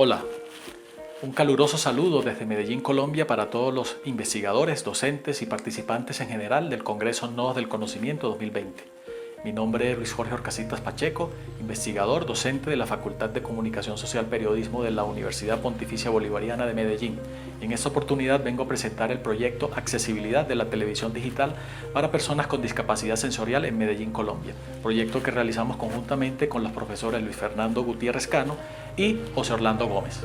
Hola, un caluroso saludo desde Medellín, Colombia, para todos los investigadores, docentes y participantes en general del Congreso Nodos del Conocimiento 2020. Mi nombre es Luis Jorge Orcasitas Pacheco, investigador, docente de la Facultad de Comunicación Social Periodismo de la Universidad Pontificia Bolivariana de Medellín. Y en esta oportunidad vengo a presentar el proyecto Accesibilidad de la Televisión Digital para Personas con Discapacidad Sensorial en Medellín, Colombia, proyecto que realizamos conjuntamente con los profesores Luis Fernando Gutiérrez Cano y José Orlando Gómez.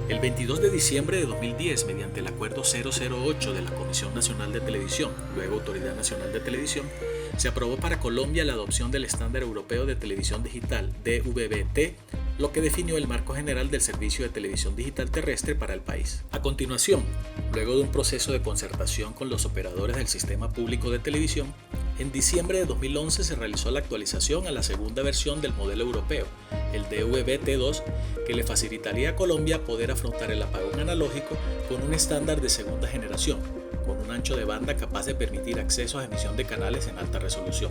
El 22 de diciembre de 2010, mediante el Acuerdo 008 de la Comisión Nacional de Televisión, luego Autoridad Nacional de Televisión, se aprobó para Colombia la adopción del Estándar Europeo de Televisión Digital, DVB-T, lo que definió el marco general del servicio de televisión digital terrestre para el país. A continuación, luego de un proceso de concertación con los operadores del sistema público de televisión, en diciembre de 2011 se realizó la actualización a la segunda versión del modelo europeo, el DVB-T2, que le facilitaría a Colombia poder afrontar el apagón analógico con un estándar de segunda generación, con un ancho de banda capaz de permitir acceso a emisión de canales en alta resolución.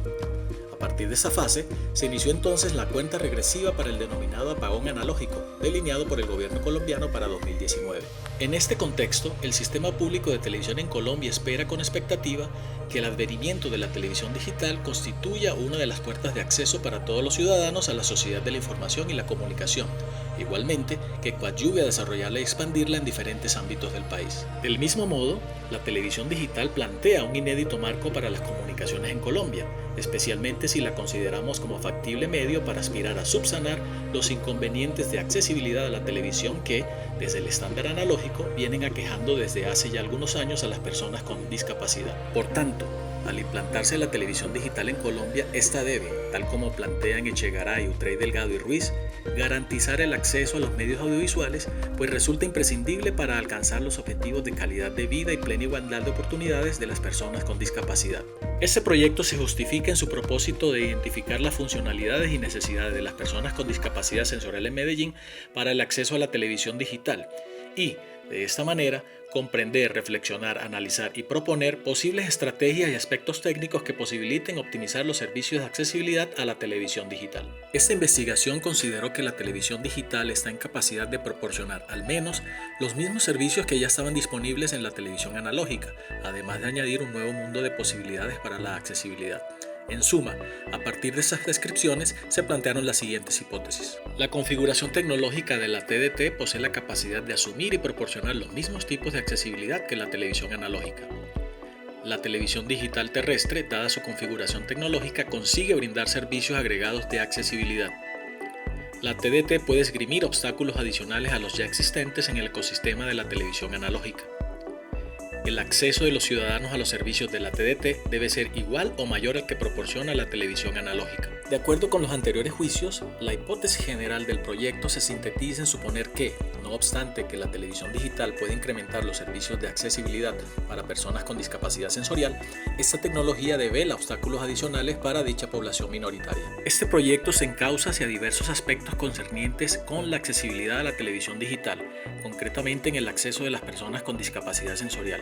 A partir de esa fase, se inició entonces la cuenta regresiva para el denominado apagón analógico, delineado por el gobierno colombiano para 2019. En este contexto, el sistema público de televisión en Colombia espera con expectativa que el advenimiento de la televisión digital constituya una de las puertas de acceso para todos los ciudadanos a la sociedad de la información y la comunicación, igualmente que coadyuve a desarrollarla y expandirla en diferentes ámbitos del país. Del mismo modo, la televisión digital plantea un inédito marco para las comunicaciones en Colombia, especialmente si la consideramos como factible medio para aspirar a subsanar los inconvenientes de accesibilidad a la televisión que, desde el estándar analógico, vienen aquejando desde hace ya algunos años a las personas con discapacidad. Por tanto, al implantarse la televisión digital en Colombia, esta debe, tal como plantean Echegaray, Utrey Delgado y Ruiz, garantizar el acceso a los medios audiovisuales, pues resulta imprescindible para alcanzar los objetivos de calidad de vida y plena igualdad de oportunidades de las personas con discapacidad. Este proyecto se justifica en su propósito de identificar las funcionalidades y necesidades de las personas con discapacidad sensorial en Medellín para el acceso a la televisión digital y, de esta manera, comprender, reflexionar, analizar y proponer posibles estrategias y aspectos técnicos que posibiliten optimizar los servicios de accesibilidad a la televisión digital. Esta investigación consideró que la televisión digital está en capacidad de proporcionar al menos los mismos servicios que ya estaban disponibles en la televisión analógica, además de añadir un nuevo mundo de posibilidades para la accesibilidad. En suma, a partir de estas descripciones se plantearon las siguientes hipótesis. La configuración tecnológica de la TDT posee la capacidad de asumir y proporcionar los mismos tipos de accesibilidad que la televisión analógica. La televisión digital terrestre, dada su configuración tecnológica, consigue brindar servicios agregados de accesibilidad. La TDT puede esgrimir obstáculos adicionales a los ya existentes en el ecosistema de la televisión analógica. El acceso de los ciudadanos a los servicios de la TDT debe ser igual o mayor al que proporciona la televisión analógica. De acuerdo con los anteriores juicios, la hipótesis general del proyecto se sintetiza en suponer que, no obstante que la televisión digital puede incrementar los servicios de accesibilidad para personas con discapacidad sensorial, esta tecnología devela obstáculos adicionales para dicha población minoritaria. Este proyecto se encausa hacia diversos aspectos concernientes con la accesibilidad a la televisión digital, concretamente en el acceso de las personas con discapacidad sensorial.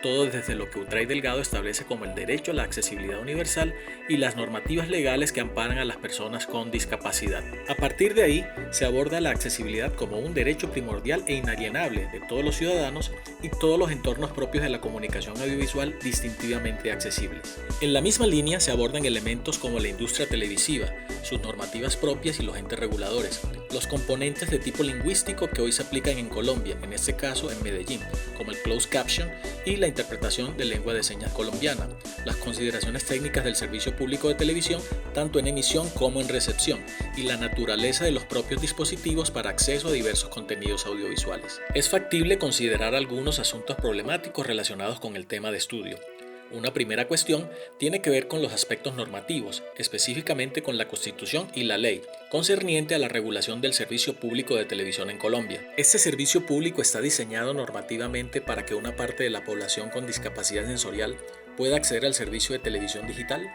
Todo desde lo que Utrey Delgado establece como el derecho a la accesibilidad universal y las normativas legales que amparan a las personas con discapacidad. A partir de ahí, se aborda la accesibilidad como un derecho primordial e inalienable de todos los ciudadanos y todos los entornos propios de la comunicación audiovisual distintivamente accesibles. En la misma línea se abordan elementos como la industria televisiva, sus normativas propias y los entes reguladores, los componentes de tipo lingüístico que hoy se aplican en Colombia, en este caso en Medellín, como el closed caption y la interpretación de lengua de señas colombiana, las consideraciones técnicas del servicio público de televisión, tanto en emisión como en recepción, y la naturaleza de los propios dispositivos para acceso a diversos contenidos audiovisuales. Es factible considerar algunos asuntos problemáticos relacionados con el tema de estudio. Una primera cuestión tiene que ver con los aspectos normativos, específicamente con la Constitución y la ley, concerniente a la regulación del servicio público de televisión en Colombia. Este servicio público está diseñado normativamente para que una parte de la población con discapacidad sensorial pueda acceder al servicio de televisión digital.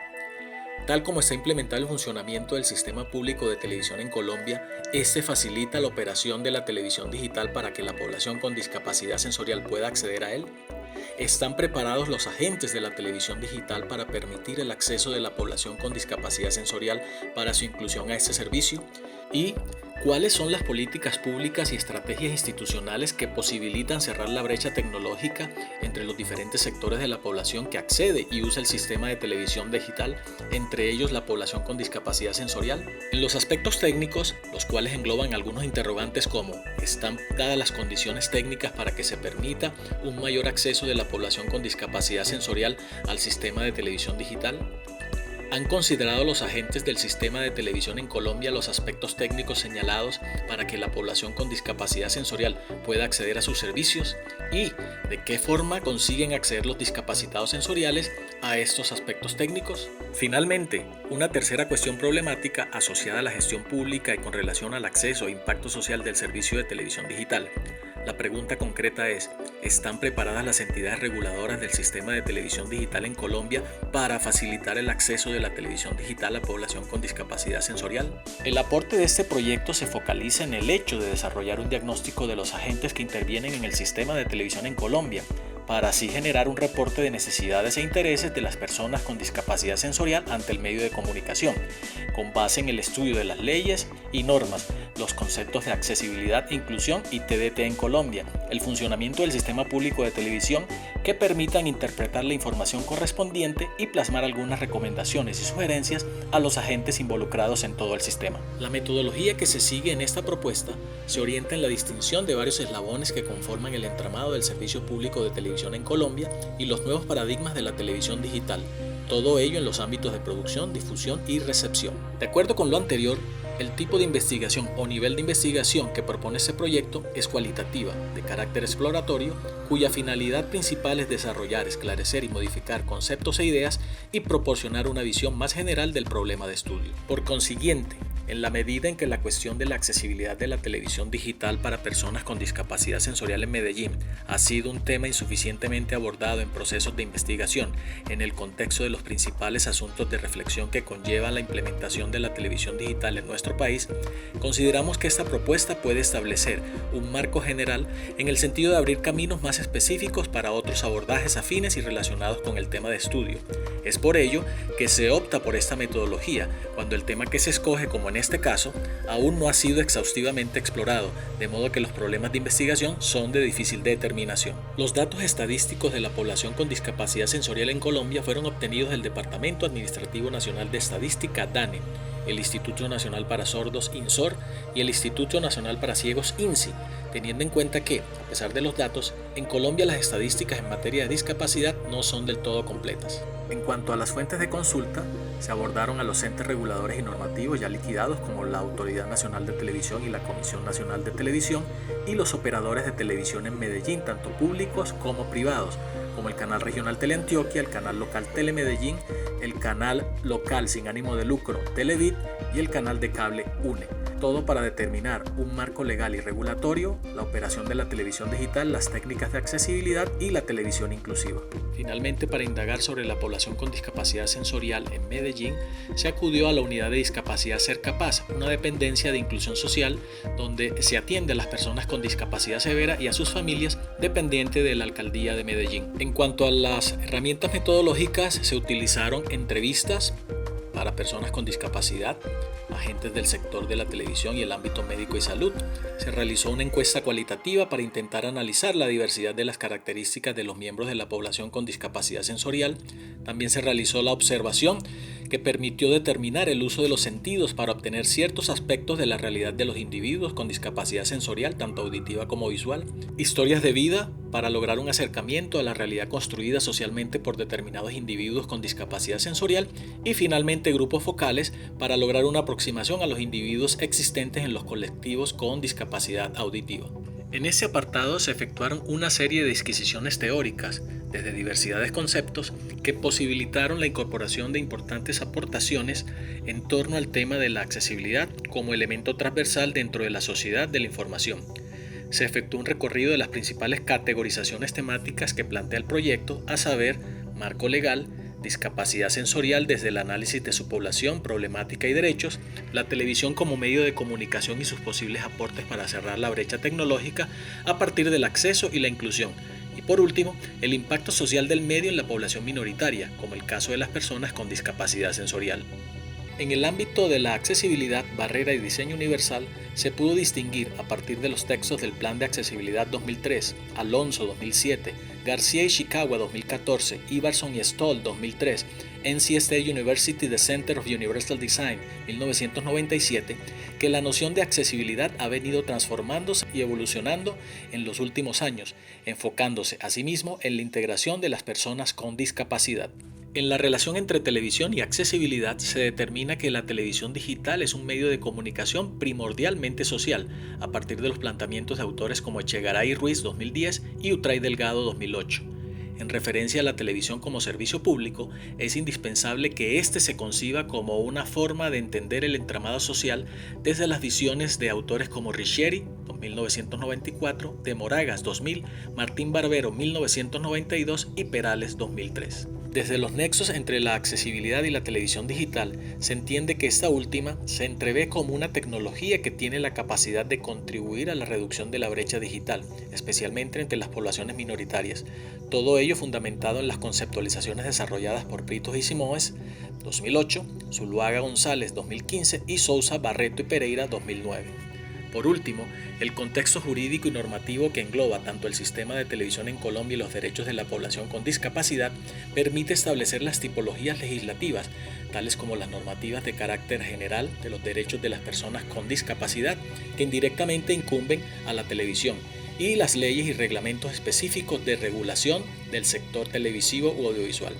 Tal como está implementado el funcionamiento del sistema público de televisión en Colombia, este facilita la operación de la televisión digital para que la población con discapacidad sensorial pueda acceder a él. ¿Están preparados los agentes de la televisión digital para permitir el acceso de la población con discapacidad sensorial para su inclusión a este servicio? ¿Y cuáles son las políticas públicas y estrategias institucionales que posibilitan cerrar la brecha tecnológica entre los diferentes sectores de la población que accede y usa el sistema de televisión digital, entre ellos la población con discapacidad sensorial? En los aspectos técnicos, los cuales engloban algunos interrogantes como ¿están dadas las condiciones técnicas para que se permita un mayor acceso de la población con discapacidad sensorial al sistema de televisión digital? ¿Han considerado los agentes del sistema de televisión en Colombia los aspectos técnicos señalados para que la población con discapacidad sensorial pueda acceder a sus servicios? ¿Y de qué forma consiguen acceder los discapacitados sensoriales a estos aspectos técnicos? Finalmente, una tercera cuestión problemática asociada a la gestión pública y con relación al acceso e impacto social del servicio de televisión digital. La pregunta concreta es, ¿están preparadas las entidades reguladoras del sistema de televisión digital en Colombia para facilitar el acceso de la televisión digital a población con discapacidad sensorial? El aporte de este proyecto se focaliza en el hecho de desarrollar un diagnóstico de los agentes que intervienen en el sistema de televisión en Colombia, para así generar un reporte de necesidades e intereses de las personas con discapacidad sensorial ante el medio de comunicación, con base en el estudio de las leyes y normas, los conceptos de accesibilidad, inclusión y TDT en Colombia, el funcionamiento del sistema público de televisión que permitan interpretar la información correspondiente y plasmar algunas recomendaciones y sugerencias a los agentes involucrados en todo el sistema. La metodología que se sigue en esta propuesta se orienta en la distinción de varios eslabones que conforman el entramado del servicio público de televisión en Colombia y los nuevos paradigmas de la televisión digital, todo ello en los ámbitos de producción, difusión y recepción. De acuerdo con lo anterior, el tipo de investigación o nivel de investigación que propone este proyecto es cualitativa, de carácter exploratorio, cuya finalidad principal es desarrollar, esclarecer y modificar conceptos e ideas y proporcionar una visión más general del problema de estudio. Por consiguiente, en la medida en que la cuestión de la accesibilidad de la televisión digital para personas con discapacidad sensorial en Medellín ha sido un tema insuficientemente abordado en procesos de investigación en el contexto de los principales asuntos de reflexión que conllevan la implementación de la televisión digital en nuestro país, consideramos que esta propuesta puede establecer un marco general en el sentido de abrir caminos más específicos para otros abordajes afines y relacionados con el tema de estudio. Es por ello que se opta por esta metodología cuando el tema que se escoge, como en este caso, aún no ha sido exhaustivamente explorado, de modo que los problemas de investigación son de difícil determinación. Los datos estadísticos de la población con discapacidad sensorial en Colombia fueron obtenidos del Departamento Administrativo Nacional de Estadística DANE, el Instituto Nacional para Sordos INSOR y el Instituto Nacional para Ciegos INSI, teniendo en cuenta que, a pesar de los datos, en Colombia las estadísticas en materia de discapacidad no son del todo completas. En cuanto a las fuentes de consulta, se abordaron a los entes reguladores y normativos ya liquidados como la Autoridad Nacional de Televisión y la Comisión Nacional de Televisión y los operadores de televisión en Medellín, tanto públicos como privados, como el Canal Regional Teleantioquia, el Canal Local Telemedellín, el Canal Local Sin Ánimo de Lucro Televid y el Canal de Cable UNE. Todo para determinar un marco legal y regulatorio, la operación de la televisión digital, las técnicas de accesibilidad y la televisión inclusiva. Finalmente, para indagar sobre la población con discapacidad sensorial en Medellín, se acudió a la unidad de discapacidad Ser Capaz, una dependencia de inclusión social donde se atiende a las personas con discapacidad severa y a sus familias, dependiente de la alcaldía de Medellín. En cuanto a las herramientas metodológicas, se utilizaron entrevistas para personas con discapacidad, agentes del sector de la televisión y el ámbito médico y salud. Se realizó una encuesta cualitativa para intentar analizar la diversidad de las características de los miembros de la población con discapacidad sensorial. También se realizó la observación que permitió determinar el uso de los sentidos para obtener ciertos aspectos de la realidad de los individuos con discapacidad sensorial, tanto auditiva como visual. Historias de vida para lograr un acercamiento a la realidad construida socialmente por determinados individuos con discapacidad sensorial y finalmente grupos focales para lograr una aproximación a los individuos existentes en los colectivos con discapacidad auditiva. En ese apartado se efectuaron una serie de disquisiciones teóricas desde diversidad de conceptos que posibilitaron la incorporación de importantes aportaciones en torno al tema de la accesibilidad como elemento transversal dentro de la sociedad de la información. Se efectuó un recorrido de las principales categorizaciones temáticas que plantea el proyecto, a saber, marco legal, discapacidad sensorial desde el análisis de su población, problemática y derechos, la televisión como medio de comunicación y sus posibles aportes para cerrar la brecha tecnológica a partir del acceso y la inclusión, y Por último, el impacto social del medio en la población minoritaria, como el caso de las personas con discapacidad sensorial. En el ámbito de la accesibilidad, barrera y diseño universal, se pudo distinguir a partir de los textos del Plan de Accesibilidad 2003, Alonso 2007, García y Ishikawa 2014, Iverson y Stoll 2003, NC State University The Center of Universal Design 1997, que la noción de accesibilidad ha venido transformándose y evolucionando en los últimos años, enfocándose asimismo en la integración de las personas con discapacidad. En la relación entre televisión y accesibilidad se determina que la televisión digital es un medio de comunicación primordialmente social, a partir de los planteamientos de autores como Echegaray Ruiz 2010 y Utray Delgado 2008. En referencia a la televisión como servicio público, es indispensable que éste se conciba como una forma de entender el entramado social desde las visiones de autores como Ricchieri, 1994, de Moragas, 2000, Martín Barbero, 1992 y Perales, 2003. Desde los nexos entre la accesibilidad y la televisión digital, se entiende que esta última se entrevé como una tecnología que tiene la capacidad de contribuir a la reducción de la brecha digital, especialmente entre las poblaciones minoritarias. Todo ello fundamentado en las conceptualizaciones desarrolladas por Britos y Simoes, 2008, Zuluaga González, 2015 y Sousa, Barreto y Pereira, 2009. Por último, el contexto jurídico y normativo que engloba tanto el sistema de televisión en Colombia y los derechos de la población con discapacidad permite establecer las tipologías legislativas, tales como las normativas de carácter general de los derechos de las personas con discapacidad, que indirectamente incumben a la televisión, y las leyes y reglamentos específicos de regulación del sector televisivo u audiovisual.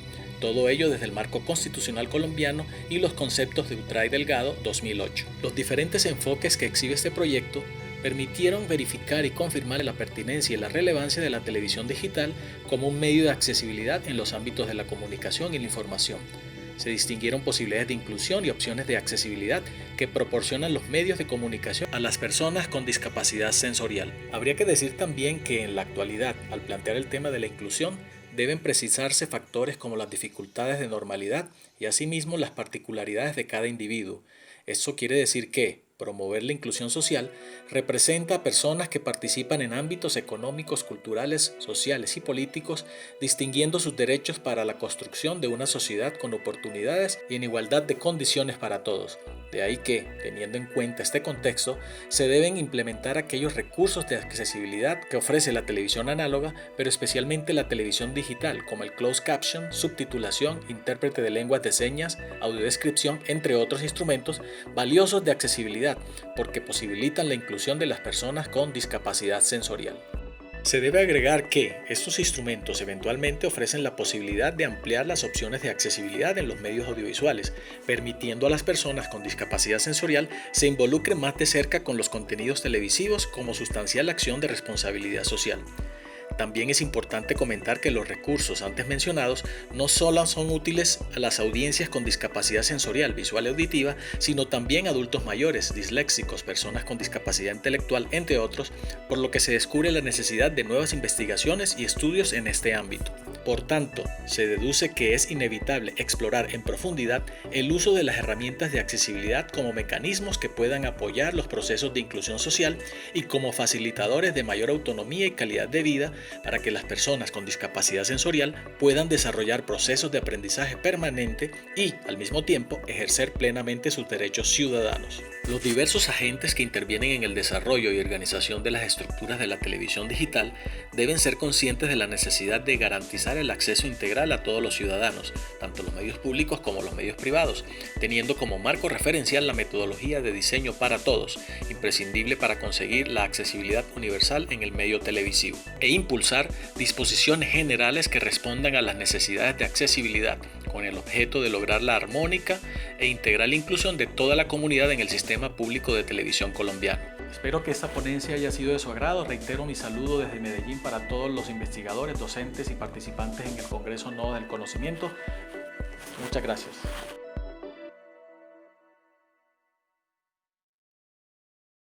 Todo ello desde el marco constitucional colombiano y los conceptos de Utray Delgado 2008. Los diferentes enfoques que exhibe este proyecto permitieron verificar y confirmar la pertinencia y la relevancia de la televisión digital como un medio de accesibilidad en los ámbitos de la comunicación y la información. Se distinguieron posibilidades de inclusión y opciones de accesibilidad que proporcionan los medios de comunicación a las personas con discapacidad sensorial. Habría que decir también que en la actualidad, al plantear el tema de la inclusión, deben precisarse factores como las dificultades de normalidad y asimismo las particularidades de cada individuo. Eso quiere decir que promover la inclusión social representa a personas que participan en ámbitos económicos, culturales, sociales y políticos, distinguiendo sus derechos para la construcción de una sociedad con oportunidades y en igualdad de condiciones para todos. De ahí que, teniendo en cuenta este contexto, se deben implementar aquellos recursos de accesibilidad que ofrece la televisión análoga, pero especialmente la televisión digital, como el closed caption, subtitulación, intérprete de lenguas de señas, audiodescripción, entre otros instrumentos valiosos de accesibilidad, porque posibilitan la inclusión de las personas con discapacidad sensorial. Se debe agregar que estos instrumentos eventualmente ofrecen la posibilidad de ampliar las opciones de accesibilidad en los medios audiovisuales, permitiendo a las personas con discapacidad sensorial se involucren más de cerca con los contenidos televisivos como sustancial acción de responsabilidad social. También es importante comentar que los recursos antes mencionados no solo son útiles a las audiencias con discapacidad sensorial, visual y auditiva, sino también a adultos mayores, disléxicos, personas con discapacidad intelectual, entre otros, por lo que se descubre la necesidad de nuevas investigaciones y estudios en este ámbito. Por tanto, se deduce que es inevitable explorar en profundidad el uso de las herramientas de accesibilidad como mecanismos que puedan apoyar los procesos de inclusión social y como facilitadores de mayor autonomía y calidad de vida para que las personas con discapacidad sensorial puedan desarrollar procesos de aprendizaje permanente y, al mismo tiempo, ejercer plenamente sus derechos ciudadanos. Los diversos agentes que intervienen en el desarrollo y organización de las estructuras de la televisión digital deben ser conscientes de la necesidad de garantizar el acceso integral a todos los ciudadanos, tanto los medios públicos como los medios privados, teniendo como marco referencial la metodología de diseño para todos, imprescindible para conseguir la accesibilidad universal en el medio televisivo, e impulsar disposiciones generales que respondan a las necesidades de accesibilidad, con el objeto de lograr la armónica e integral inclusión de toda la comunidad en el sistema público de televisión colombiano. Espero que esta ponencia haya sido de su agrado. Reitero mi saludo desde Medellín para todos los investigadores, docentes y participantes en el Congreso Nodo del Conocimiento. Muchas gracias.